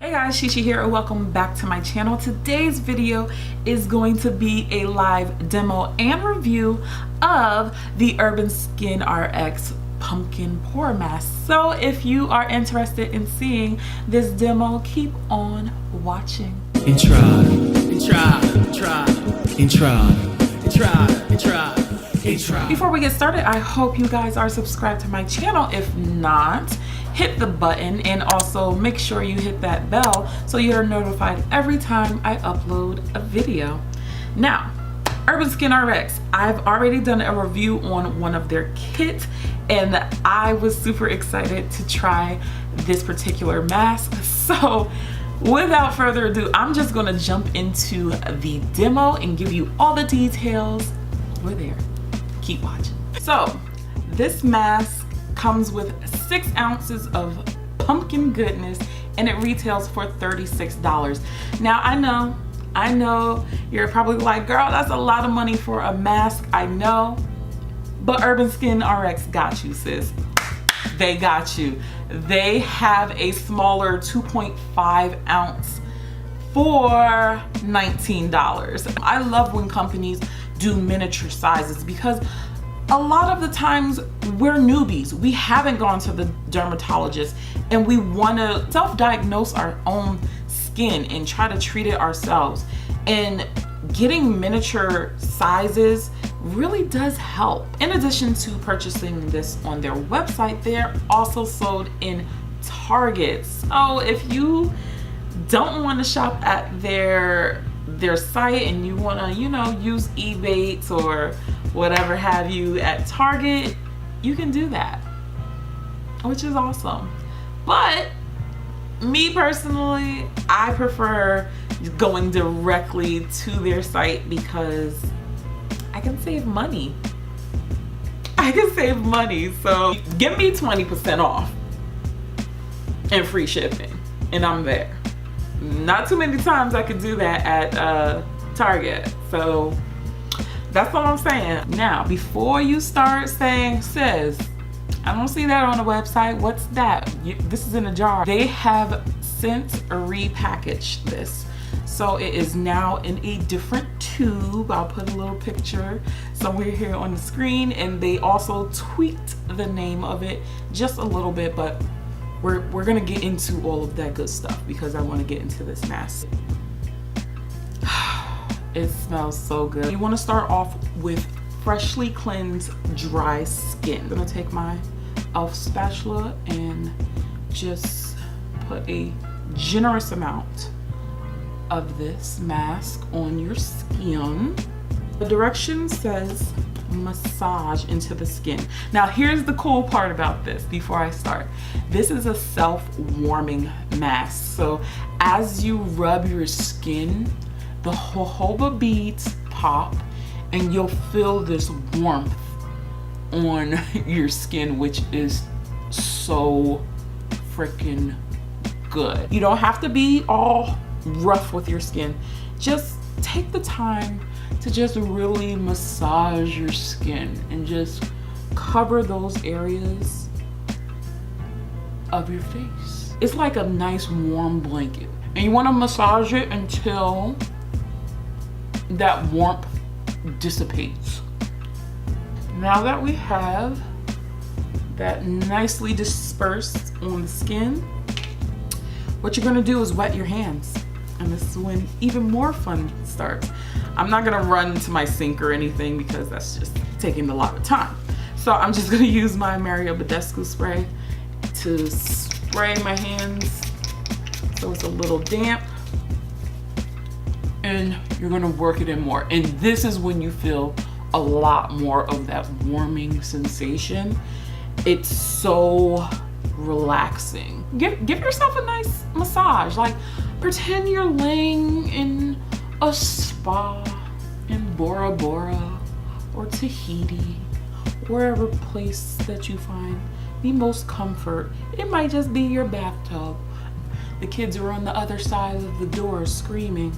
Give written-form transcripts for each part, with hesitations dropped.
Hey guys, Shishi here and welcome back to my channel. Today's video is going to be a live demo and review of the Urban Skin RX Pumpkin Pore Mask. So if you are interested in seeing this demo, keep on watching. Before we get started, I hope you guys are subscribed to my channel. If not, hit the button and also make sure you hit that bell so you're notified every time I upload a video. Now, Urban Skin RX, I've already done a review on one of their kits and I was super excited to try this particular mask. So without further ado, I'm just gonna jump into the demo and give you all the details. We're there. Keep watching. So this mask comes with 6 ounces of pumpkin goodness and it retails for $36. Now I know you're probably like, girl, that's a lot of money for a mask. I know, but Urban Skin RX got you, sis. They got you. They have a smaller 2.5 ounce for $19. I love when companies do miniature sizes because a lot of the times we're newbies. We haven't gone to the dermatologist and we want to self-diagnose our own skin and try to treat it ourselves. And getting miniature sizes really does help. In addition to purchasing this on their website, they're also sold in Target. So if you don't want to shop at their site and you want to, use Ebates or whatever have you at Target, you can do that, which is awesome. But me personally, I prefer going directly to their site because I can save money. So give me 20% off and free shipping and I'm there. Not too many times I could do that at Target. So that's all I'm saying. Now, before you start saying, sis, I don't see that on the website. What's that? This is in a jar. They have since repackaged this. So it is now in a different tube. I'll put a little picture somewhere here on the screen. And they also tweaked the name of it just a little bit, but we're gonna get into all of that good stuff because I wanna get into this mask. It smells so good. You wanna start off with freshly cleansed dry skin. I'm gonna take my e.l.f. spatula and just put a generous amount of this mask on your skin. The direction says massage into the skin. Now here's the cool part about this before I start. This is a self-warming mask. So as you rub your skin, the jojoba beads pop and you'll feel this warmth on your skin, which is so freaking good. You don't have to be all rough with your skin. Just take the time to just really massage your skin and just cover those areas of your face. It's like a nice warm blanket. And you want to massage it until that warmth dissipates. Now that we have that nicely dispersed on the skin, what you're gonna do is wet your hands. And this is when even more fun starts. I'm not gonna run to my sink or anything because that's just taking a lot of time. So I'm just gonna use my Mario Badescu spray to spray my hands so it's a little damp. And you're gonna work it in more. And this is when you feel a lot more of that warming sensation. It's so relaxing. Give yourself a nice massage. Like pretend you're laying in a spa in Bora Bora or Tahiti, wherever place that you find the most comfort. It might just be your bathtub. The kids are on the other side of the door screaming,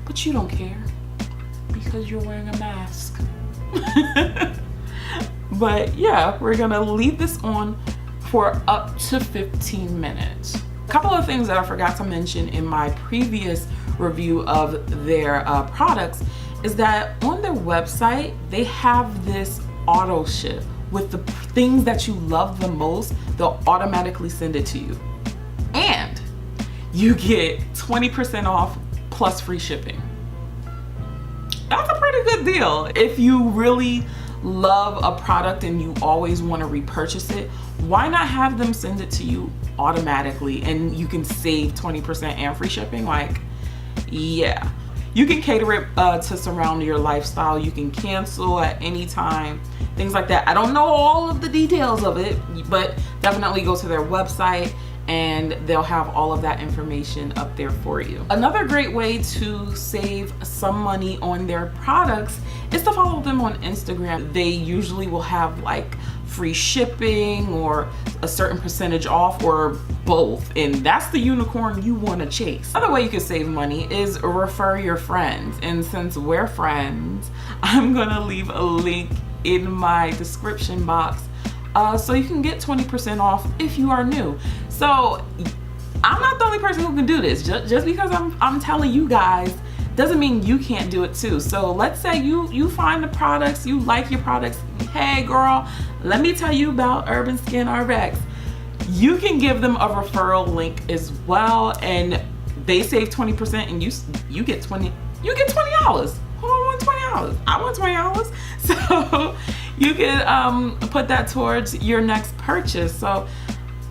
but you don't care because you're wearing a mask. But yeah, we're gonna leave this on for up to 15 minutes. A couple of things that I forgot to mention in my previous review of their products is that on their website, they have this auto ship with the things that you love the most. They'll automatically send it to you. And you get 20% off plus free shipping. That's a pretty good deal. If you really love a product and you always want to repurchase it, why not have them send it to you automatically and you can save 20% and free shipping? Like, yeah. You can cater it to surround your lifestyle. You can cancel at any time, things like that. I don't know all of the details of it, but definitely go to their website and they'll have all of that information up there for you. Another great way to save some money on their products is to follow them on Instagram. They usually will have like free shipping or a certain percentage off or both, and that's the unicorn you want to chase. Another way you can save money is refer your friends, and since we're friends, I'm gonna leave a link in my description box so you can get 20% off if you are new. So I'm not the only person who can do this. Just because I'm telling you guys doesn't mean you can't do it too. So let's say you find the products, you like your products. Hey girl, let me tell you about Urban Skin RX. You can give them a referral link as well, and they save 20%, and you get $20. Who want $20? I want $20. So you can put that towards your next purchase. So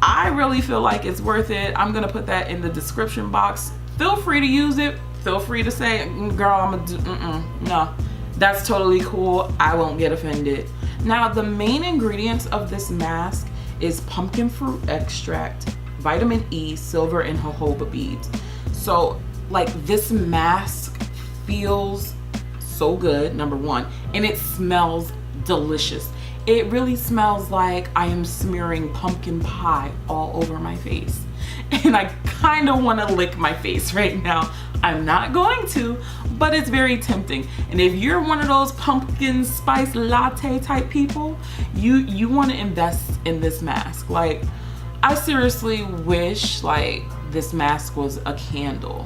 I really feel like it's worth it. I'm gonna put that in the description box. Feel free to use it. Feel free to say, girl, I'm gonna do, no, that's totally cool. I won't get offended. Now, the main ingredients of this mask is pumpkin fruit extract, vitamin E, silver, and jojoba beads. So like this mask feels so good, number one, and it smells delicious. It really smells like I am smearing pumpkin pie all over my face. And I kind of want to lick my face right now. I'm not going to, but it's very tempting. And if you're one of those pumpkin spice latte type people, you want to invest in this mask. Like, I seriously wish like this mask was a candle.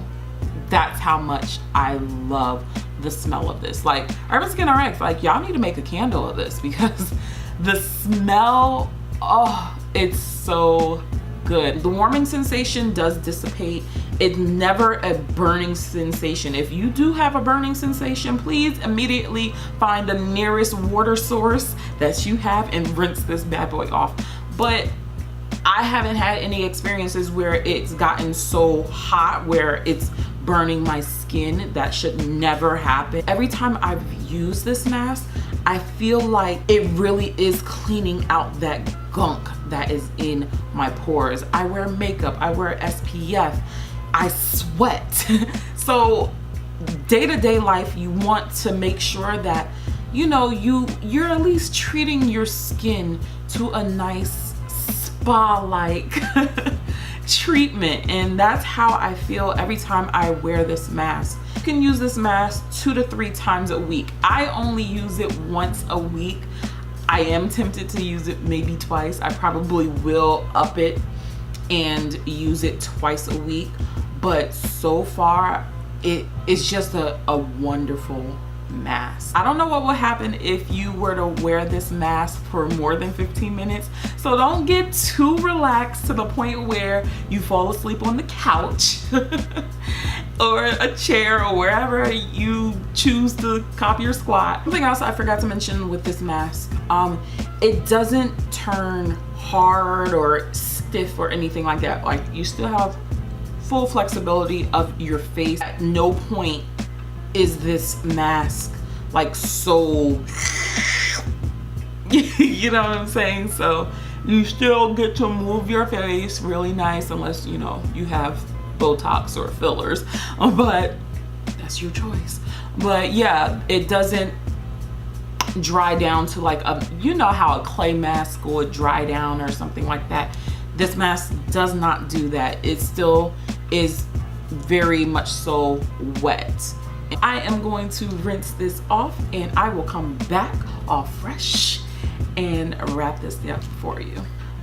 That's how much I love the smell of this. Like, Urban Skin RX, like, y'all need to make a candle of this because the smell, oh, it's so good. The warming sensation does dissipate. It's never a burning sensation. If you do have a burning sensation, please immediately find the nearest water source that you have and rinse this bad boy off. But I haven't had any experiences where it's gotten so hot where it's burning my skin. That should never happen. Every time I've used this mask, I feel like it really is cleaning out that gunk that is in my pores. I wear makeup, I wear SPF, I sweat. So day-to-day life, you want to make sure that, you know, you're at least treating your skin to a nice spa-like treatment. And that's how I feel every time I wear this mask. You can use this mask 2 to 3 times a week. I only use it once a week. I am tempted to use it maybe twice. I probably will up it and use it twice a week. But so far, it's just a wonderful mask. I don't know what will happen if you were to wear this mask for more than 15 minutes. So don't get too relaxed to the point where you fall asleep on the couch or a chair or wherever you choose to copy your squat. Something else I forgot to mention with this mask, it doesn't turn hard or stiff or anything like that. Like, you still have full flexibility of your face. At no point is this mask like so you know what I'm saying? So you still get to move your face really nice, unless, you know, you have Botox or fillers, but that's your choice. But yeah, it doesn't dry down to like a, you know how a clay mask would dry down or something like that. This mask does not do that. It still is very much so wet. I am going to rinse this off and I will come back all fresh and wrap this up for you.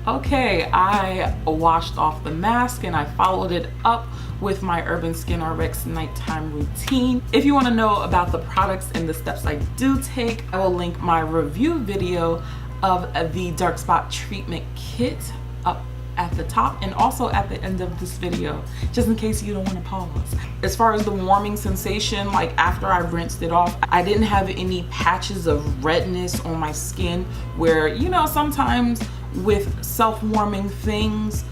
Okay, I washed off the mask and I followed it up with my Urban Skin RX nighttime routine. If you want to know about the products and the steps I do take, I will link my review video of the dark spot treatment kit up at the top and also at the end of this video, just in case you don't want to pause. As far as the warming sensation, like after I rinsed it off, I didn't have any patches of redness on my skin where, you know, sometimes with self-warming things,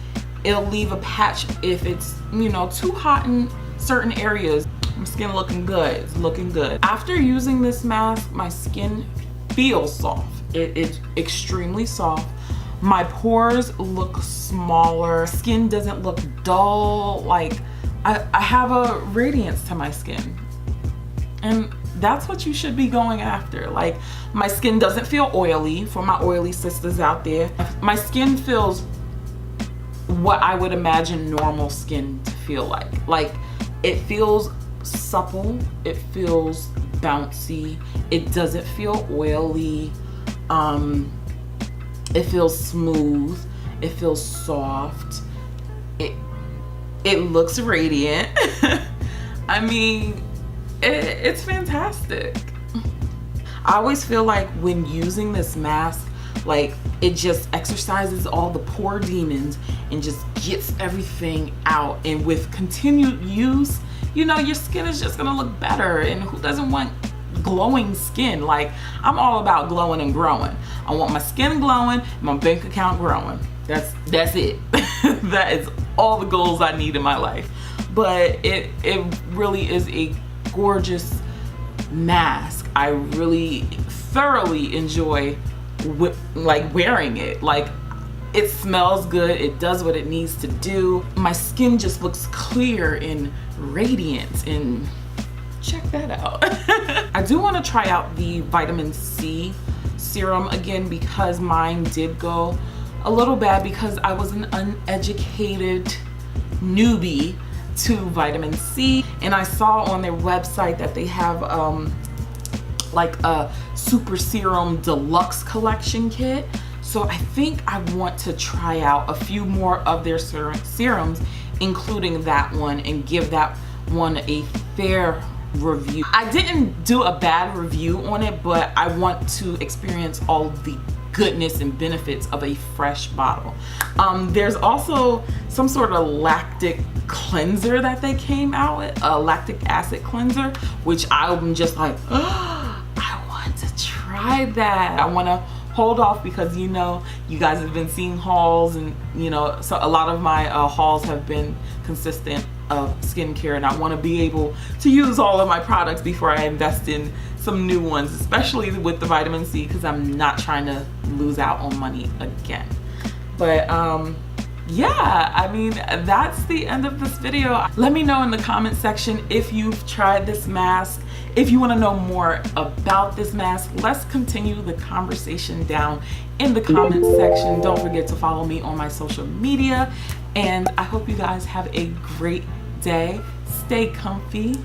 it'll leave a patch if it's, you know, too hot in certain areas. My skin looking good, it's looking good. After using this mask, my skin feels soft. It's extremely soft. My pores look smaller. Skin doesn't look dull. Like I have a radiance to my skin. And that's what you should be going after. Like my skin doesn't feel oily, for my oily sisters out there. My skin feels what I would imagine normal skin to feel like. Like it feels supple, it feels bouncy, it doesn't feel oily. It feels smooth, it feels soft, it looks radiant. I mean, it's fantastic. I always feel like when using this mask, like it just exercises all the pore demons and just gets everything out. And with continued use, you know, your skin is just gonna look better. And who doesn't want glowing skin? Like I'm all about glowing and growing. I want my skin glowing, my bank account growing. That's it. That is all the goals I need in my life. But it really is a gorgeous mask. I really thoroughly enjoy like wearing it. Like it smells good, it does what it needs to do. My skin just looks clear and radiant, and check that out. I do want to try out the vitamin C serum again because mine did go a little bad because I was an uneducated newbie to vitamin C, and I saw on their website that they have like a super serum deluxe collection kit. So I think I want to try out a few more of their serums, including that one, and give that one a fair review. I didn't do a bad review on it, but I want to experience all the goodness and benefits of a fresh bottle. There's also some sort of lactic cleanser that they came out with, a lactic acid cleanser, which I'm just like, oh, I want to try that. I want to hold off because, you know, you guys have been seeing hauls, and you know, so a lot of my hauls have been consistent of skincare, and I want to be able to use all of my products before I invest in some new ones, especially with the vitamin C, because I'm not trying to lose out on money again. But yeah, I mean, that's the end of this video. Let me know in the comment section if you've tried this mask. If you want to know more about this mask, let's continue the conversation down in the comment section. Don't forget to follow me on my social media, and I hope you guys have a great day. Stay comfy.